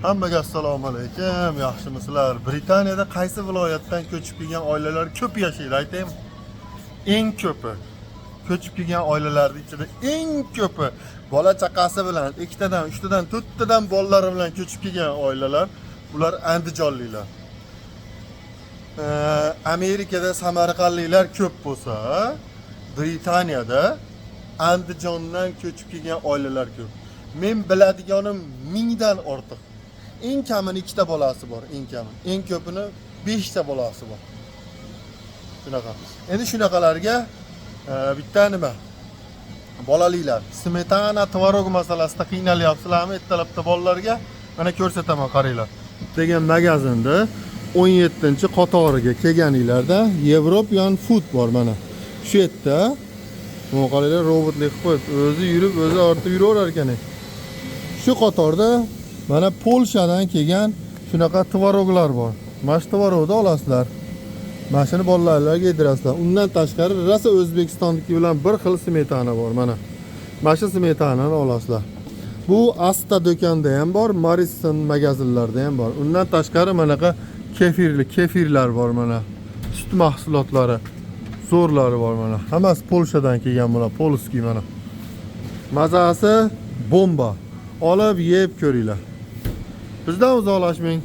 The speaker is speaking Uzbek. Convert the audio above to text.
Hammaga assalomu alaykum. Yaxshimisizlar? Britaniyada qaysi viloyatdan ko'chib kelgan oilalar ko'p yashaydi, aytaymi? Eng ko'pi. Ko'chib kelgan oilalarning ichida eng ko'pi bola chaqasi bilan, ikkitadan, uchtadan, to'rttadan bolalari bilan ko'chib kelgan oilalar, ular andijonliklar. Amerikada Samarqandliklar ko'p bo'lsa, Britaniyada Andijondan ko'chib kelgan oilalar ko'p. Men biladiganim 1000 dan ortiq. Eng kamini 2 ta bolasi bor, eng kami. Eng ko'pini 5 ta bolasi bor. Shunaqa. Endi shunaqalarga bitta nima? Bolaliklar, smetana, tvorog masalasida qiynalyapsizlarmi? Ertalabda bolalarga mana ko'rsataman, qaranglar. Degan magazinda 17-qatoriga kelganinglarda European Food bor mana. Shu yerda bu qaranglar, robotlik qilib qo'yib, o'zi yurib, o'zi ortib yuraverar ekan. Shu qatorda mana Polshadan kelgan shunaqa tvoroglar bor. Mana shu tvorogni olasizlar. Mana shuni bolalarga yedirasizlar. Undan tashqari rosa O'zbekistonniki bilan bir xil smetana bor mana. Mana shu smetanani olasizlar. Bu Asta do'konda ham bor, Morrison magazinlarda ham bor. Undan tashqari manaqa kefirlar bor mana. Sut mahsulotlari, zo'rlari bor mana. Hammasi Polshadan kelgan bular, Polski mana. Mazasi bomba. Olib yeb ko'ringlar. Bizdan uzoqlashmang.